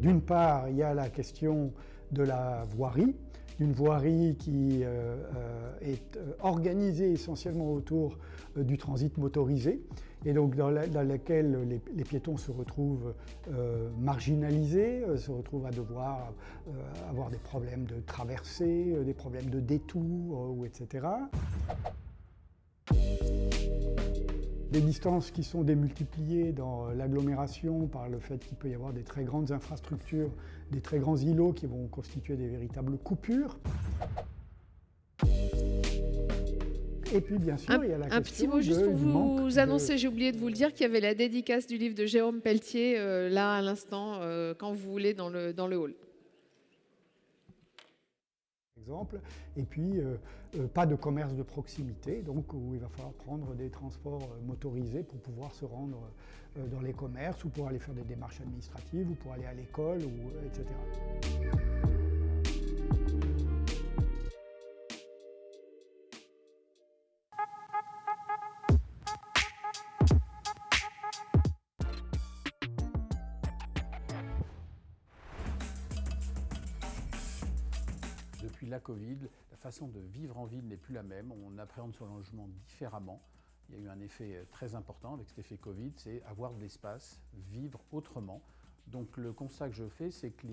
D'une part, il y a la question de la voirie, d'une voirie qui est organisée essentiellement autour du transit motorisé et donc dans laquelle les piétons se retrouvent marginalisés, se retrouvent à devoir avoir des problèmes de traversée, des problèmes de détour, etc. Des distances qui sont démultipliées dans l'agglomération par le fait qu'il peut y avoir des très grandes infrastructures, des très grands îlots qui vont constituer des véritables coupures. Et puis bien sûr, il y a la question un petit mot juste pour vous annoncer, j'ai oublié de vous le dire, qu'il y avait la dédicace du livre de Jérôme Pelletier là à l'instant, quand vous voulez, dans le hall. Exemple, et puis pas de commerce de proximité, donc où il va falloir prendre des transports motorisés pour pouvoir se rendre dans les commerces ou pour aller faire des démarches administratives ou pour aller à l'école, etc. Depuis la Covid, la façon de vivre en ville n'est plus la même. On appréhende son logement différemment. Il y a eu un effet très important avec cet effet Covid, c'est avoir de l'espace, vivre autrement. Donc le constat que je fais, c'est que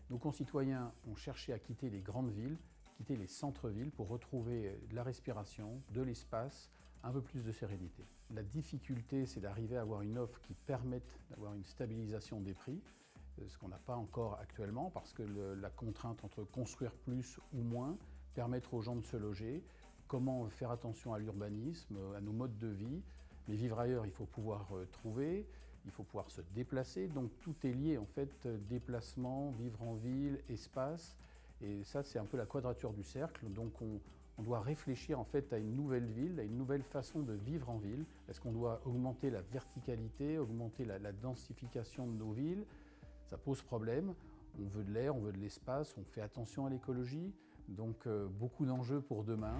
nos concitoyens ont cherché à quitter les grandes villes, quitter les centres-villes pour retrouver de la respiration, de l'espace, un peu plus de sérénité. La difficulté, c'est d'arriver à avoir une offre qui permette d'avoir une stabilisation des prix, ce qu'on n'a pas encore actuellement parce que la contrainte entre construire plus ou moins, permettre aux gens de se loger, comment faire attention à l'urbanisme, à nos modes de vie, mais vivre ailleurs, il faut pouvoir trouver, il faut pouvoir se déplacer, donc tout est lié en fait, déplacement, vivre en ville, espace, et ça c'est un peu la quadrature du cercle, donc on doit réfléchir en fait à une nouvelle ville, à une nouvelle façon de vivre en ville. Est-ce qu'on doit augmenter la verticalité, augmenter la densification de nos villes? Ça pose problème, on veut de l'air, on veut de l'espace, on fait attention à l'écologie, donc beaucoup d'enjeux pour demain.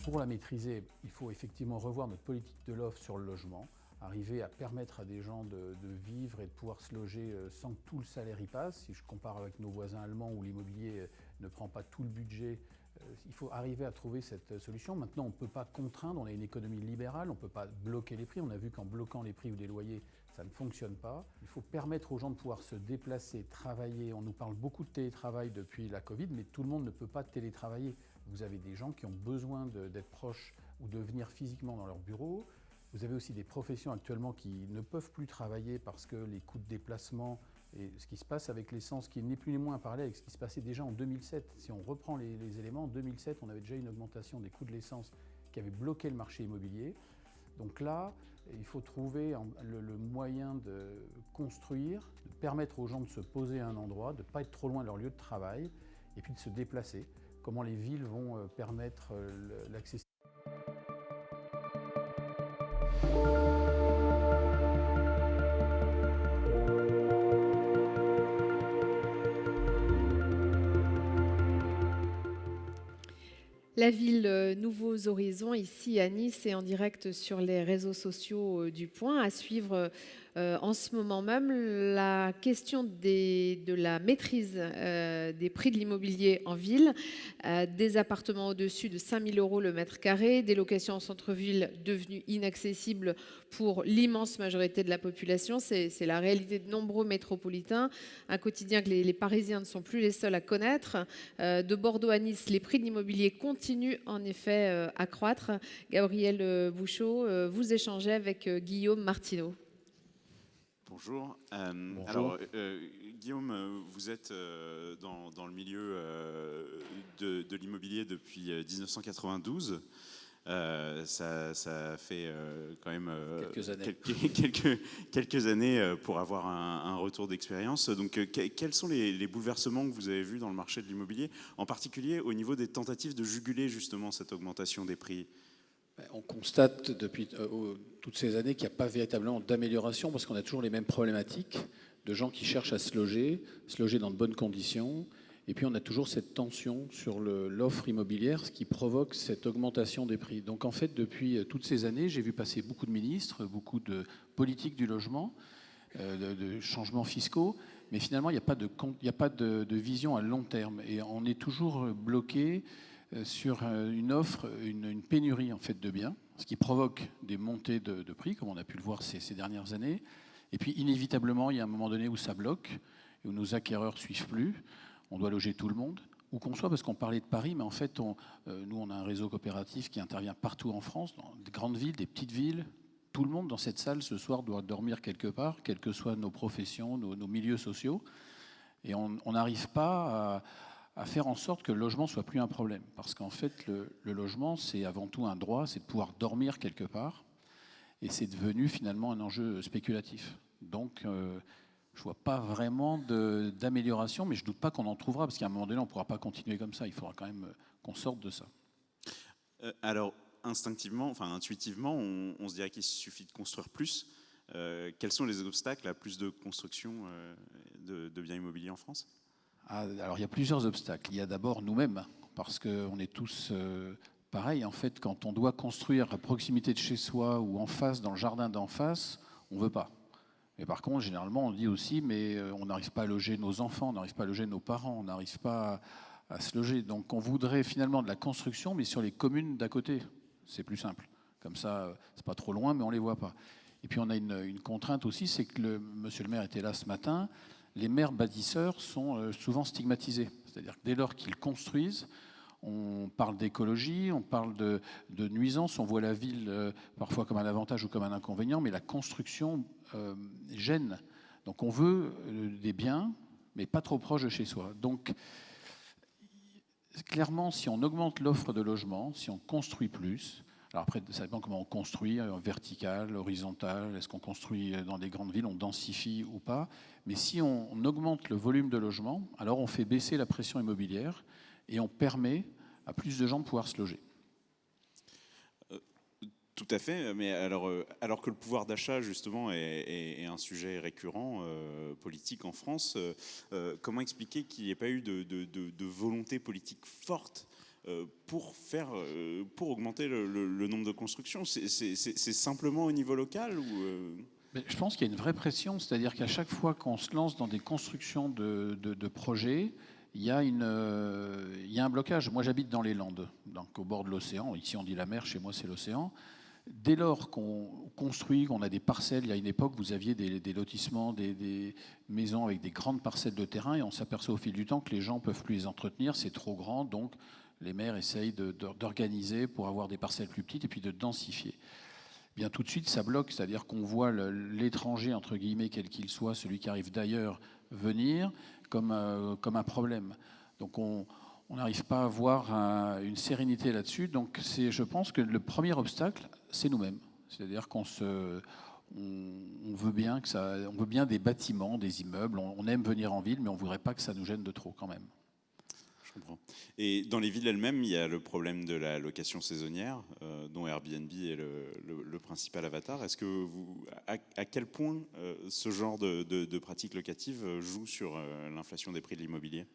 Pour la maîtriser, il faut effectivement revoir notre politique de l'offre sur le logement, arriver à permettre à des gens de vivre et de pouvoir se loger sans que tout le salaire y passe. Si je compare avec nos voisins allemands où l'immobilier ne prend pas tout le budget, il faut arriver à trouver cette solution. Maintenant, on ne peut pas contraindre, on a une économie libérale, on ne peut pas bloquer les prix. On a vu qu'en bloquant les prix ou les loyers, ça ne fonctionne pas. Il faut permettre aux gens de pouvoir se déplacer, travailler. On nous parle beaucoup de télétravail depuis la Covid, mais tout le monde ne peut pas télétravailler. Vous avez des gens qui ont besoin d'être proches ou de venir physiquement dans leur bureau. Vous avez aussi des professions actuellement qui ne peuvent plus travailler parce que les coûts de déplacement et ce qui se passe avec l'essence, qui n'est plus ni moins à parler avec ce qui se passait déjà en 2007. Si on reprend les éléments, en 2007, on avait déjà une augmentation des coûts de l'essence qui avait bloqué le marché immobilier. Donc là, il faut trouver le moyen de construire, de permettre aux gens de se poser à un endroit, de ne pas être trop loin de leur lieu de travail, et puis de se déplacer. Comment les villes vont permettre l'accessibilité. La ville Nouveaux Horizons, ici à Nice et en direct sur les réseaux sociaux du Point, à suivre en ce moment même la question de la maîtrise des prix de l'immobilier en ville, des appartements au-dessus de 5 000 € le mètre carré, des locations en centre-ville devenues inaccessibles pour l'immense majorité de la population. C'est la réalité de nombreux métropolitains, un quotidien que les Parisiens ne sont plus les seuls à connaître. De Bordeaux à Nice, les prix de l'immobilier continuent en effet à croître. Gabriel Bouchot, vous échangez avec Guillaume Martineau. Bonjour. Bonjour. Alors, Guillaume, vous êtes dans le milieu de l'immobilier depuis 1992. Ça fait quand même quelques années pour avoir un retour d'expérience. Donc, quels sont les bouleversements que vous avez vus dans le marché de l'immobilier, en particulier au niveau des tentatives de juguler justement cette augmentation des prix ? On constate depuis toutes ces années qu'il n'y a pas véritablement d'amélioration parce qu'on a toujours les mêmes problématiques de gens qui cherchent à se loger dans de bonnes conditions. Et puis on a toujours cette tension sur l'offre immobilière, ce qui provoque cette augmentation des prix. Donc en fait, depuis toutes ces années, j'ai vu passer beaucoup de ministres, beaucoup de politiques du logement, de changements fiscaux, mais finalement, il n'y a pas de vision à long terme. Et on est toujours bloqué sur une offre, une pénurie en fait, de biens, ce qui provoque des montées de prix, comme on a pu le voir ces dernières années. Et puis, inévitablement, il y a un moment donné où ça bloque, et où nos acquéreurs ne suivent plus. On doit loger tout le monde, où qu'on soit, parce qu'on parlait de Paris, mais en fait, nous, on a un réseau coopératif qui intervient partout en France, dans des grandes villes, des petites villes. Tout le monde dans cette salle, ce soir, doit dormir quelque part, quelles que soient nos professions, nos milieux sociaux. Et on n'arrive pas à faire en sorte que le logement soit plus un problème. Parce qu'en fait, le logement, c'est avant tout un droit, c'est de pouvoir dormir quelque part. Et c'est devenu finalement un enjeu spéculatif. Donc, je ne vois pas vraiment d'amélioration, mais je ne doute pas qu'on en trouvera, parce qu'à un moment donné, on ne pourra pas continuer comme ça. Il faudra quand même qu'on sorte de ça. Alors, instinctivement, enfin intuitivement, on se dirait qu'il suffit de construire plus. Quels sont les obstacles à plus de construction de biens immobiliers en France ? Alors, il y a plusieurs obstacles. Il y a d'abord nous-mêmes, parce qu'on est tous pareils. En fait, quand on doit construire à proximité de chez soi ou en face, dans le jardin d'en face, on ne veut pas. Et par contre, généralement, on dit aussi, mais on n'arrive pas à loger nos enfants, on n'arrive pas à loger nos parents, on n'arrive pas à se loger. Donc, on voudrait finalement de la construction, mais sur les communes d'à côté. C'est plus simple. Comme ça, c'est pas trop loin, mais on ne les voit pas. Et puis, on a une contrainte aussi, c'est que monsieur le maire était là ce matin. Les maires bâtisseurs sont souvent stigmatisés. C'est-à-dire que dès lors qu'ils construisent, on parle d'écologie, on parle de nuisance, on voit la ville parfois comme un avantage ou comme un inconvénient, mais la construction gêne. Donc on veut des biens, mais pas trop proches de chez soi. Donc clairement, si on augmente l'offre de logement, si on construit plus, alors après, ça dépend comment on construit, vertical, horizontal, est-ce qu'on construit dans des grandes villes, on densifie ou pas. Mais si on augmente le volume de logement, alors on fait baisser la pression immobilière et on permet à plus de gens de pouvoir se loger. Tout à fait, mais alors que le pouvoir d'achat, justement, est un sujet récurrent politique en France, comment expliquer qu'il n'y ait pas eu de volonté politique forte pour augmenter le nombre de constructions? C'est simplement au niveau local ou Je pense qu'il y a une vraie pression, c'est-à-dire qu'à chaque fois qu'on se lance dans des constructions de projets, il y a un blocage. Moi, j'habite dans les Landes, donc au bord de l'océan. Ici, on dit la mer, chez moi, c'est l'océan. Dès lors qu'on construit, qu'on a des parcelles, il y a une époque, vous aviez des lotissements, des maisons avec des grandes parcelles de terrain, et on s'aperçoit au fil du temps que les gens ne peuvent plus les entretenir, c'est trop grand, donc les maires essayent d'organiser pour avoir des parcelles plus petites et puis de densifier. Bien, tout de suite, ça bloque, c'est-à-dire qu'on voit l'étranger, entre guillemets, quel qu'il soit, celui qui arrive d'ailleurs, venir comme un problème. Donc on n'arrive pas à avoir une sérénité là-dessus. Donc je pense que le premier obstacle, c'est nous-mêmes. C'est-à-dire qu'on veut bien des bâtiments, des immeubles. On aime venir en ville, mais on ne voudrait pas que ça nous gêne de trop quand même. Je comprends. Et dans les villes elles-mêmes, il y a le problème de la location saisonnière, dont Airbnb est le principal avatar. Est-ce que à quel point ce genre de pratique locative joue sur l'inflation des prix de l'immobilier ?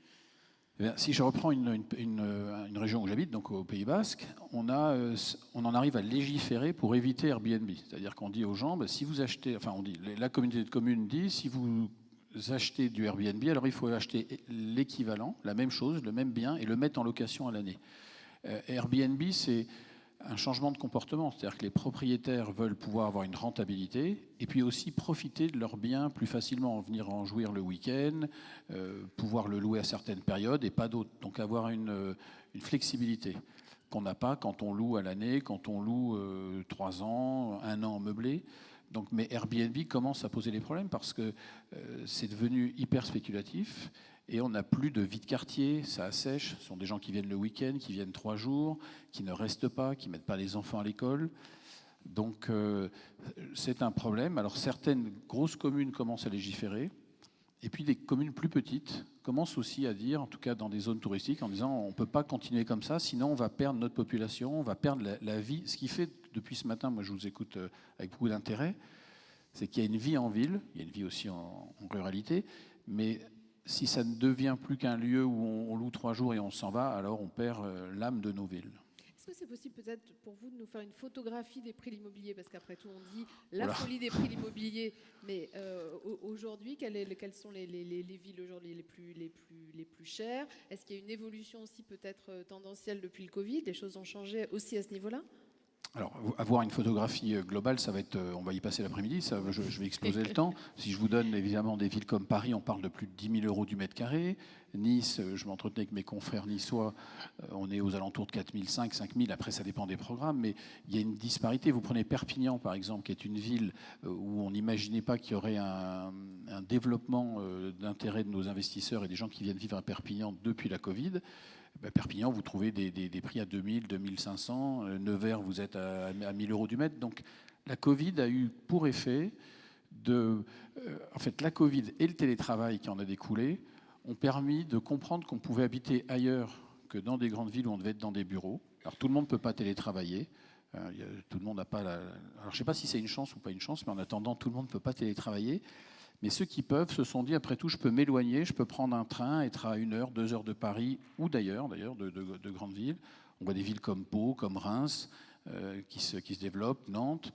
Eh bien, si je reprends une région où j'habite, donc au Pays Basque, on en arrive à légiférer pour éviter Airbnb. C'est-à-dire qu'on dit aux gens, si vous achetez, la communauté de communes dit, si vous achetez du Airbnb, alors il faut acheter l'équivalent, la même chose, le même bien, et le mettre en location à l'année. Airbnb, c'est un changement de comportement, c'est-à-dire que les propriétaires veulent pouvoir avoir une rentabilité et puis aussi profiter de leurs biens plus facilement, venir en jouir le week-end, pouvoir le louer à certaines périodes et pas d'autres. Donc avoir une flexibilité qu'on n'a pas quand on loue à l'année, quand on loue 3 ans, 1 an meublé. Donc, mais Airbnb commence à poser des problèmes parce que c'est devenu hyper spéculatif et on n'a plus de vie de quartier, ça assèche. Ce sont des gens qui viennent le week-end, qui viennent 3 jours, qui ne restent pas, qui ne mettent pas les enfants à l'école. Donc c'est un problème. Alors certaines grosses communes commencent à légiférer et puis des communes plus petites commencent aussi à dire, en tout cas dans des zones touristiques, en disant on ne peut pas continuer comme ça, sinon on va perdre notre population, on va perdre la vie. Ce qui fait, depuis ce matin, moi je vous écoute avec beaucoup d'intérêt, c'est qu'il y a une vie en ville, il y a une vie aussi en ruralité, mais si ça ne devient plus qu'un lieu où on loue 3 jours et on s'en va, alors on perd l'âme de nos villes. Est-ce que c'est possible peut-être pour vous de nous faire une photographie des prix de l'immobilier? Parce qu'après tout, on dit la folie des prix de l'immobilier. Mais aujourd'hui, quelles sont les villes aujourd'hui les plus chères? Est-ce qu'il y a une évolution aussi peut-être tendancielle depuis le Covid? Les choses ont changé aussi à ce niveau-là? Alors, avoir une photographie globale, ça va être, on va y passer l'après-midi, je vais exploser le temps. Si je vous donne évidemment des villes comme Paris, on parle de plus de 10 000 euros du mètre carré. Nice, je m'entretenais avec mes confrères niçois, on est aux alentours de 4 500, 5 000. Après, ça dépend des programmes, mais il y a une disparité. Vous prenez Perpignan, par exemple, qui est une ville où on n'imaginait pas qu'il y aurait un développement d'intérêt de nos investisseurs et des gens qui viennent vivre à Perpignan depuis la Covid. Perpignan, vous trouvez des prix à 2000, 2500. Nevers, vous êtes à 1000 euros du mètre. Donc la Covid a eu pour effet en fait, la Covid et le télétravail qui en a découlé ont permis de comprendre qu'on pouvait habiter ailleurs que dans des grandes villes où on devait être dans des bureaux. Alors tout le monde ne peut pas télétravailler. Tout le monde n'a pas Alors je ne sais pas si c'est une chance ou pas une chance, mais en attendant, tout le monde ne peut pas télétravailler. Mais ceux qui peuvent se sont dit, après tout, je peux m'éloigner, je peux prendre un train, être à 1 heure, 2 heures de Paris ou d'ailleurs, de grandes villes. On voit des villes comme Pau, comme Reims, qui se développent, Nantes.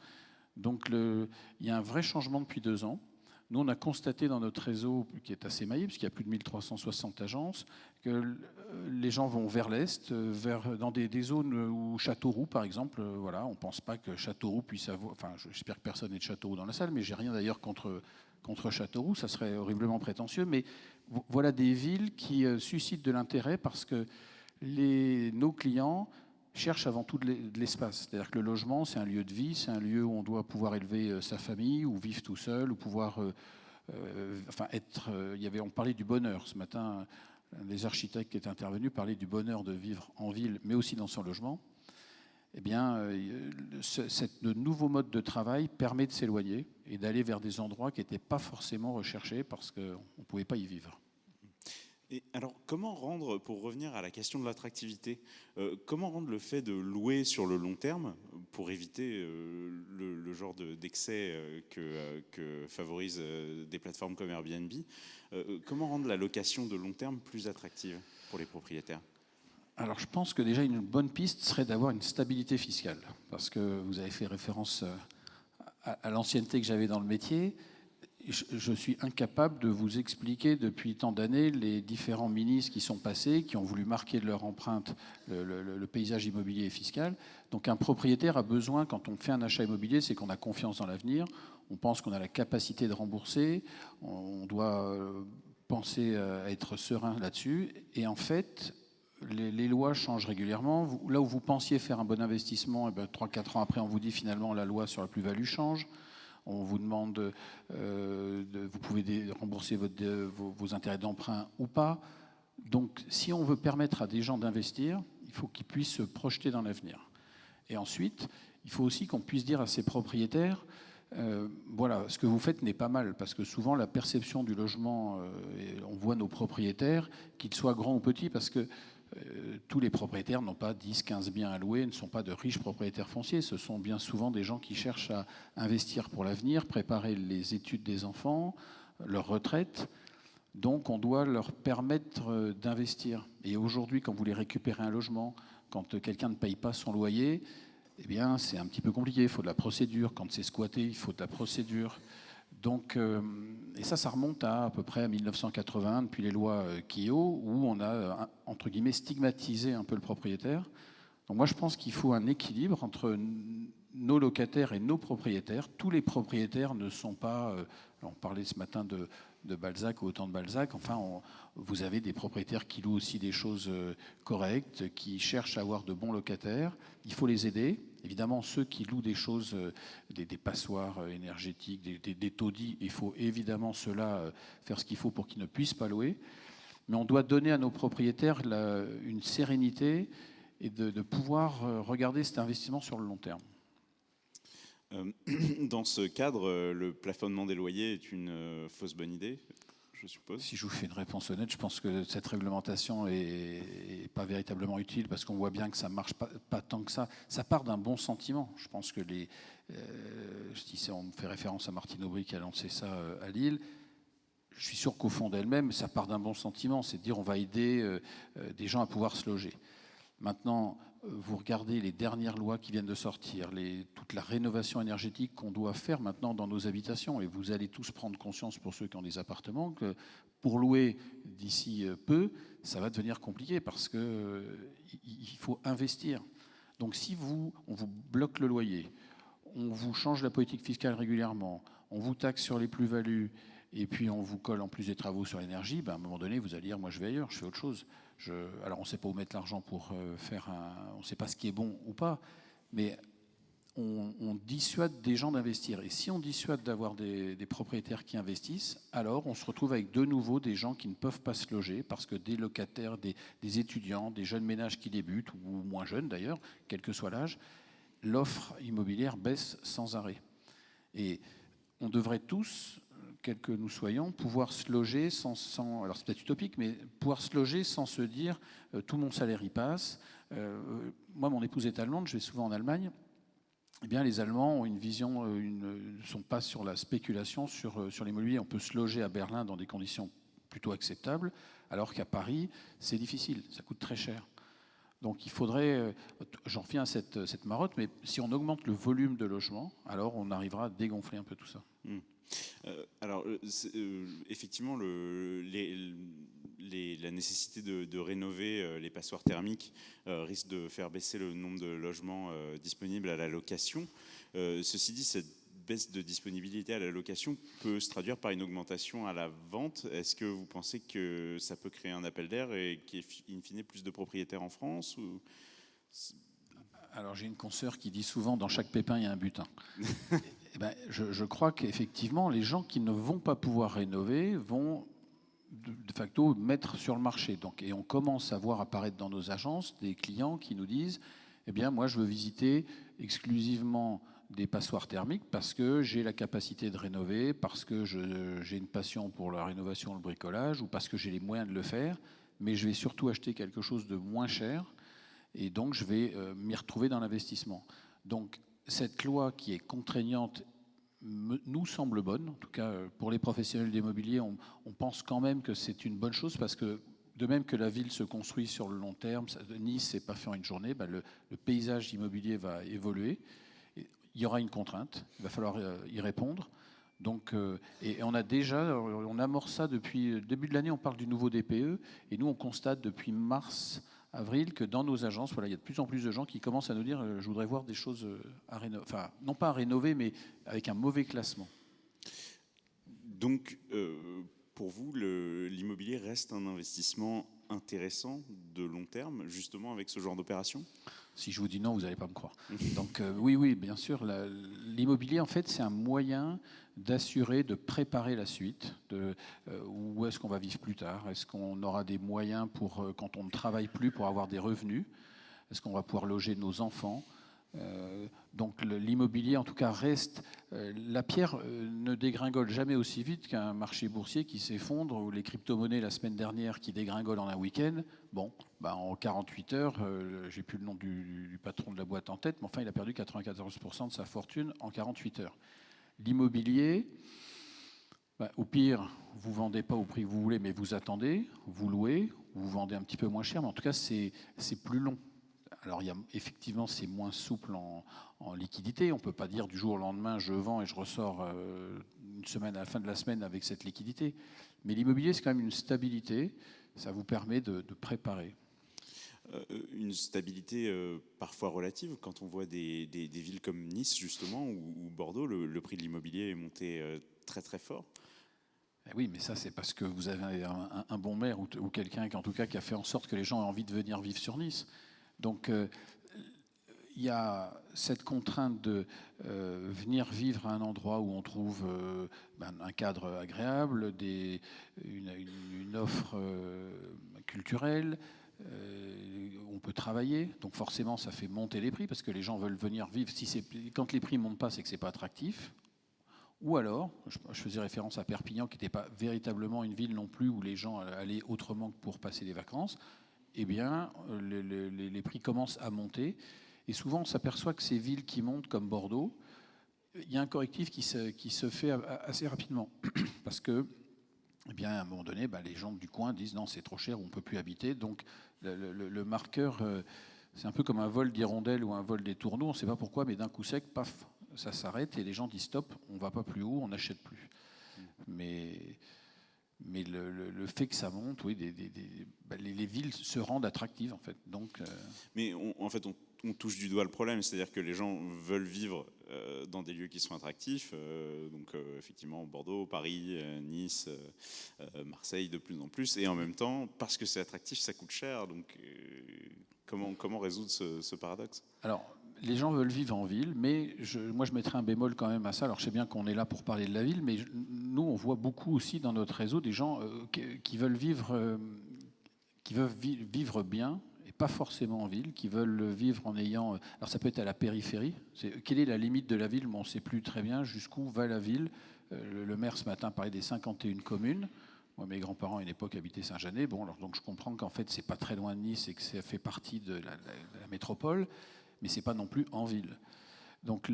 Donc il y a un vrai changement depuis 2 ans. Nous, on a constaté dans notre réseau, qui est assez maillé, puisqu'il y a plus de 1360 agences, que les gens vont vers l'Est, dans des zones où Châteauroux, par exemple, voilà, on ne pense pas que Châteauroux puisse avoir... Enfin, j'espère que personne n'est de Châteauroux dans la salle, mais j'ai rien d'ailleurs contre Châteauroux, ça serait horriblement prétentieux, mais voilà des villes qui suscitent de l'intérêt parce que nos clients cherchent avant tout de l'espace. C'est-à-dire que le logement, c'est un lieu de vie, c'est un lieu où on doit pouvoir élever sa famille, ou vivre tout seul, ou pouvoir être... on parlait du bonheur ce matin, les architectes qui étaient intervenus parlaient du bonheur de vivre en ville, mais aussi dans son logement. Eh bien, le nouveau mode de travail permet de s'éloigner et d'aller vers des endroits qui n'étaient pas forcément recherchés parce qu'on ne pouvait pas y vivre. Et alors, comment rendre, pour revenir à la question de l'attractivité, comment rendre le fait de louer sur le long terme, pour éviter le genre d'excès que favorisent des plateformes comme Airbnb, comment rendre la location de long terme plus attractive pour les propriétaires ? Alors, je pense que déjà une bonne piste serait d'avoir une stabilité fiscale, parce que vous avez fait référence à l'ancienneté que j'avais dans le métier. Je suis incapable de vous expliquer depuis tant d'années les différents ministres qui sont passés, qui ont voulu marquer de leur empreinte le paysage immobilier et fiscal. Donc un propriétaire a besoin, quand on fait un achat immobilier, c'est qu'on a confiance dans l'avenir, on pense qu'on a la capacité de rembourser, on doit penser à être serein là-dessus. Et en fait, les lois changent régulièrement. Là où vous pensiez faire un bon investissement, 3-4 ans après, on vous dit finalement la loi sur la plus-value change. On vous demande, vous pouvez rembourser vos intérêts d'emprunt ou pas. Donc, si on veut permettre à des gens d'investir, il faut qu'ils puissent se projeter dans l'avenir. Et ensuite, il faut aussi qu'on puisse dire à ces propriétaires, voilà, ce que vous faites n'est pas mal, parce que souvent la perception du logement, on voit nos propriétaires, qu'ils soient grands ou petits, parce que tous les propriétaires n'ont pas 10, 15 biens à louer, ne sont pas de riches propriétaires fonciers. Ce sont bien souvent des gens qui cherchent à investir pour l'avenir, préparer les études des enfants, leur retraite. Donc on doit leur permettre d'investir. Et aujourd'hui, quand vous voulez récupérer un logement, quand quelqu'un ne paye pas son loyer, eh bien c'est un petit peu compliqué. Il faut de la procédure. Quand c'est squatté, il faut de la procédure. Donc, et ça remonte à peu près à 1980, depuis les lois Quillot, où on a, entre guillemets, stigmatisé un peu le propriétaire. Donc moi, je pense qu'il faut un équilibre entre nos locataires et nos propriétaires. Tous les propriétaires ne sont pas... on parlait ce matin de Balzac, au Autant de Balzac. Enfin, vous avez des propriétaires qui louent aussi des choses correctes, qui cherchent à avoir de bons locataires. Il faut les aider. Évidemment, ceux qui louent des choses, des passoires énergétiques, des taudis, il faut évidemment ceux-là faire ce qu'il faut pour qu'ils ne puissent pas louer. Mais on doit donner à nos propriétaires une sérénité et de pouvoir regarder cet investissement sur le long terme. Dans ce cadre, le plafonnement des loyers est une fausse bonne idée, je suppose. Si je vous fais une réponse honnête, je pense que cette réglementation est pas véritablement utile parce qu'on voit bien que ça marche pas tant que ça. Ça part d'un bon sentiment. Je pense que on fait référence à Martine Aubry qui a lancé ça à Lille. Je suis sûr qu'au fond d'elle-même, ça part d'un bon sentiment, c'est de dire on va aider des gens à pouvoir se loger. Maintenant, vous regardez les dernières lois qui viennent de sortir, toute la rénovation énergétique qu'on doit faire maintenant dans nos habitations, et vous allez tous prendre conscience, pour ceux qui ont des appartements, que pour louer d'ici peu, ça va devenir compliqué parce qu'il faut investir. Donc si on vous bloque le loyer, on vous change la politique fiscale régulièrement, on vous taxe sur les plus-values, et puis on vous colle en plus des travaux sur l'énergie, à un moment donné, vous allez dire, moi je vais ailleurs, je fais autre chose. Alors on ne sait pas où mettre l'argent pour faire on ne sait pas ce qui est bon ou pas, mais on dissuade des gens d'investir. Et si on dissuade d'avoir des propriétaires qui investissent, alors on se retrouve avec de nouveau des gens qui ne peuvent pas se loger parce que des locataires, des étudiants, des jeunes ménages qui débutent, ou moins jeunes d'ailleurs, quel que soit l'âge, l'offre immobilière baisse sans arrêt. Et on devrait tous, quels que nous soyons, pouvoir se loger sans alors c'est peut-être utopique, mais pouvoir se loger sans se dire tout mon salaire y passe. Moi, mon épouse est allemande, je vais souvent en Allemagne. Eh bien, les Allemands ont une vision, ne sont pas sur la spéculation sur l'immobilier. On peut se loger à Berlin dans des conditions plutôt acceptables, alors qu'à Paris, c'est difficile, ça coûte très cher. Donc il faudrait, j'en reviens à cette marotte, mais si on augmente le volume de logements, alors on arrivera à dégonfler un peu tout ça. Alors, effectivement, la nécessité de rénover les passoires thermiques risque de faire baisser le nombre de logements disponibles à la location. Ceci dit, cette baisse de disponibilité à la location peut se traduire par une augmentation à la vente. Est-ce que vous pensez que ça peut créer un appel d'air et qu'il y ait in fine plus de propriétaires en France ou... Alors j'ai une consoeur qui dit souvent dans chaque pépin il y a un butin. Je crois qu'effectivement les gens qui ne vont pas pouvoir rénover vont de facto mettre sur le marché. Et on commence à voir apparaître dans nos agences des clients qui nous disent eh bien moi je veux visiter exclusivement des passoires thermiques parce que j'ai la capacité de rénover, parce que j'ai une passion pour la rénovation, le bricolage, ou parce que j'ai les moyens de le faire, mais je vais surtout acheter quelque chose de moins cher, et donc je vais m'y retrouver dans l'investissement. Donc cette loi qui est contraignante nous semble bonne, en tout cas pour les professionnels d'immobilier, on pense quand même que c'est une bonne chose, parce que de même que la ville se construit sur le long terme, Nice n'est pas fait en une journée, le paysage immobilier va évoluer. Il y aura une contrainte, il va falloir y répondre. Donc, et on amorce ça depuis le début de l'année, on parle du nouveau DPE, et nous on constate depuis mars, avril, que dans nos agences, il y a de plus en plus de gens qui commencent à nous dire je voudrais voir des choses à rénover, enfin non pas à rénover, mais avec un mauvais classement. Donc, pour vous, l'immobilier reste un investissement intéressant de long terme, justement avec ce genre d'opération ? Si je vous dis non, vous n'allez pas me croire. Donc oui, bien sûr, l'immobilier, en fait, c'est un moyen d'assurer, de préparer la suite, où est-ce qu'on va vivre plus tard, est-ce qu'on aura des moyens pour, quand on ne travaille plus, pour avoir des revenus, est-ce qu'on va pouvoir loger nos enfants. Donc l'immobilier, en tout cas, reste... la pierre ne dégringole jamais aussi vite qu'un marché boursier qui s'effondre, ou les crypto-monnaies la semaine dernière qui dégringolent en un week-end. Bon, en 48 heures, j'ai plus le nom du patron de la boîte en tête, mais enfin, il a perdu 94% de sa fortune en 48 heures. L'immobilier, au pire, vous ne vendez pas au prix que vous voulez, mais vous attendez, vous louez, vous vendez un petit peu moins cher, mais en tout cas, c'est plus long. Alors, effectivement, c'est moins souple en liquidité. On ne peut pas dire du jour au lendemain, je vends et je ressors une semaine à la fin de la semaine avec cette liquidité. Mais l'immobilier, c'est quand même une stabilité. Ça vous permet de préparer. Une stabilité parfois relative. Quand on voit des villes comme Nice, justement, ou Bordeaux, le prix de l'immobilier est monté très, très fort. Oui, mais ça, c'est parce que vous avez un bon maire ou quelqu'un qui, en tout cas, qui a fait en sorte que les gens aient envie de venir vivre sur Nice. Donc, il y a cette contrainte de venir vivre à un endroit où on trouve un cadre agréable, une offre culturelle, on peut travailler. Donc forcément, ça fait monter les prix parce que les gens veulent venir vivre. Quand les prix ne montent pas, c'est que ce n'est pas attractif. Ou alors, je faisais référence à Perpignan, qui n'était pas véritablement une ville non plus où les gens allaient autrement que pour passer des vacances. Eh bien, les prix commencent à monter. Et souvent, on s'aperçoit que ces villes qui montent, comme Bordeaux, il y a un correctif qui se fait assez rapidement. Parce que, eh bien, à un moment donné, les gens du coin disent non, c'est trop cher, on ne peut plus habiter. Donc, le marqueur C'est un peu comme un vol d'hirondelles ou un vol des tourneaux, on ne sait pas pourquoi, mais d'un coup sec, paf, ça s'arrête et les gens disent stop, on ne va pas plus haut, on n'achète plus. Mais le fait que ça monte, oui, les villes se rendent attractives en fait. Donc, Mais on touche du doigt le problème, c'est-à-dire que les gens veulent vivre dans des lieux qui sont attractifs, donc effectivement Bordeaux, Paris, Nice, Marseille de plus en plus, et en même temps, parce que c'est attractif, ça coûte cher, donc comment résoudre ce paradoxe? Alors, les gens veulent vivre en ville, mais moi je mettrais un bémol quand même à ça. Alors je sais bien qu'on est là pour parler de la ville, mais nous on voit beaucoup aussi dans notre réseau des gens qui veulent vivre bien, et pas forcément en ville, qui veulent vivre en ayant... Alors ça peut être à la périphérie. Quelle est la limite de la ville? On ne sait plus très bien jusqu'où va la ville. Le maire ce matin parlait des 51 communes. Moi, mes grands-parents à une époque habitaient Saint-Genès. Bon, alors, donc je comprends qu'en fait c'est pas très loin de Nice et que ça fait partie de la métropole, mais c'est pas non plus en ville. Donc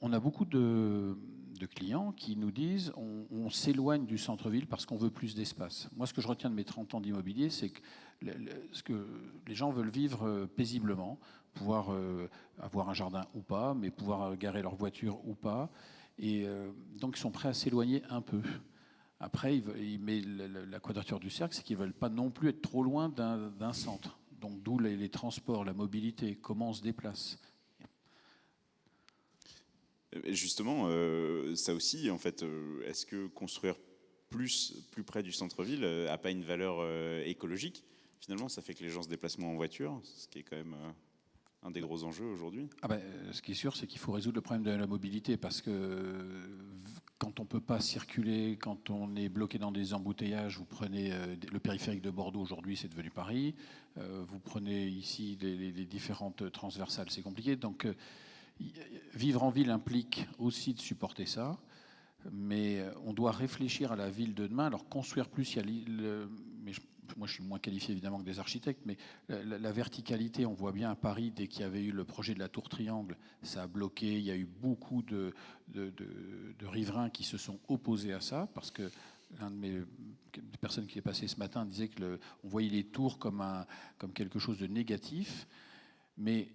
on a beaucoup de clients qui nous disent on s'éloigne du centre-ville parce qu'on veut plus d'espace. Moi, ce que je retiens de mes 30 ans d'immobilier, c'est que les gens veulent vivre paisiblement, pouvoir avoir un jardin ou pas, mais pouvoir garer leur voiture ou pas. Et donc, ils sont prêts à s'éloigner un peu. Après, la quadrature du cercle, c'est qu'ils ne veulent pas non plus être trop loin d'un centre. Donc, d'où les transports, la mobilité, comment on se déplace. Justement, ça aussi, en fait, est-ce que construire plus près du centre-ville n'a pas une valeur écologique? Finalement, ça fait que les gens se déplacent moins en voiture, ce qui est quand même un des gros enjeux aujourd'hui. Ce qui est sûr, c'est qu'il faut résoudre le problème de la mobilité, parce que quand on ne peut pas circuler, quand on est bloqué dans des embouteillages, vous prenez le périphérique de Bordeaux aujourd'hui, c'est devenu Paris, vous prenez ici les différentes transversales, c'est compliqué. Donc vivre en ville implique aussi de supporter ça, mais on doit réfléchir à la ville de demain. Alors construire plus, moi je suis moins qualifié évidemment que des architectes, mais la verticalité, on voit bien à Paris, dès qu'il y avait eu le projet de la tour Triangle, ça a bloqué. Il y a eu beaucoup de riverains qui se sont opposés à ça, parce que des personnes qui est passé ce matin disait on voyait les tours comme quelque chose de négatif, mais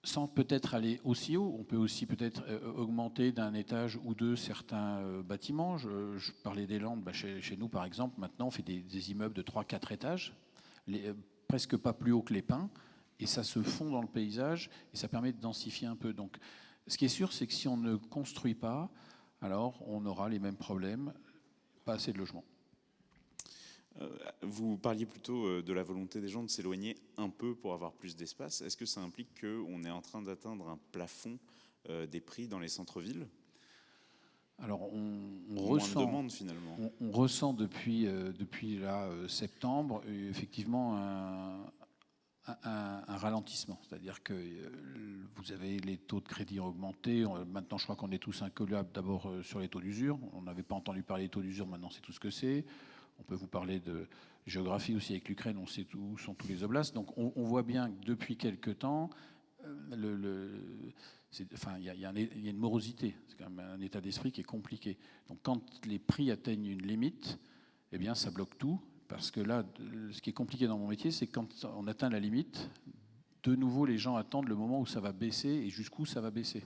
sans peut-être aller aussi haut. On peut aussi peut-être augmenter d'un étage ou deux certains bâtiments. Je parlais des Landes. Chez nous, par exemple, maintenant, on fait des immeubles de 3-4 étages, presque pas plus haut que les pins, et ça se fond dans le paysage, et ça permet de densifier un peu. Donc, ce qui est sûr, c'est que si on ne construit pas, alors on aura les mêmes problèmes, pas assez de logements. Vous parliez plutôt de la volonté des gens de s'éloigner un peu pour avoir plus d'espace. Est-ce que ça implique qu'on est en train d'atteindre un plafond des prix dans les centres-villes? Alors on ressent depuis septembre effectivement un ralentissement. C'est-à-dire que vous avez les taux de crédit augmentés. Maintenant, je crois qu'on est tous incollables d'abord sur les taux d'usure. On n'avait pas entendu parler des taux d'usure, maintenant c'est tout ce que c'est. On peut vous parler de géographie aussi avec l'Ukraine, on sait où sont tous les oblasts. Donc on voit bien que depuis quelque temps, il y a une morosité, c'est quand même un état d'esprit qui est compliqué. Donc quand les prix atteignent une limite, eh bien ça bloque tout, parce que là, ce qui est compliqué dans mon métier, c'est quand on atteint la limite, de nouveau les gens attendent le moment où ça va baisser et jusqu'où ça va baisser.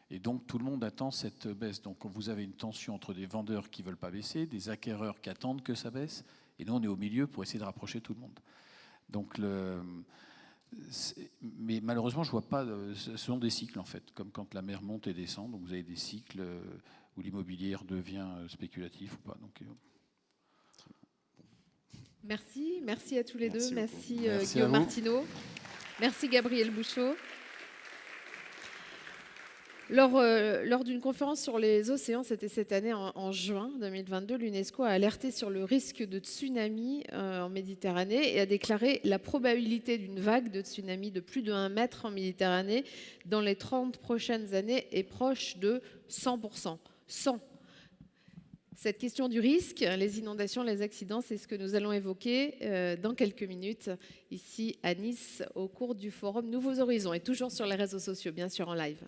Et donc, tout le monde attend cette baisse. Donc, vous avez une tension entre des vendeurs qui ne veulent pas baisser, des acquéreurs qui attendent que ça baisse, et nous, on est au milieu pour essayer de rapprocher tout le monde. Donc, mais malheureusement, je ne vois pas... Ce sont des cycles, en fait, comme quand la mer monte et descend. Donc, vous avez des cycles où l'immobilier devient spéculatif ou pas. Donc, Merci à tous les deux. Merci Merci Guillaume Martineau. Merci Gabriel Bouchot. Lors d'une conférence sur les océans, c'était cette année en juin 2022, l'UNESCO a alerté sur le risque de tsunami en Méditerranée et a déclaré la probabilité d'une vague de tsunami de plus de 1 mètre en Méditerranée dans les 30 prochaines années est proche de 100%. 100. Cette question du risque, les inondations, les accidents, c'est ce que nous allons évoquer dans quelques minutes ici à Nice au cours du forum Nouveaux Horizons et toujours sur les réseaux sociaux, bien sûr en live.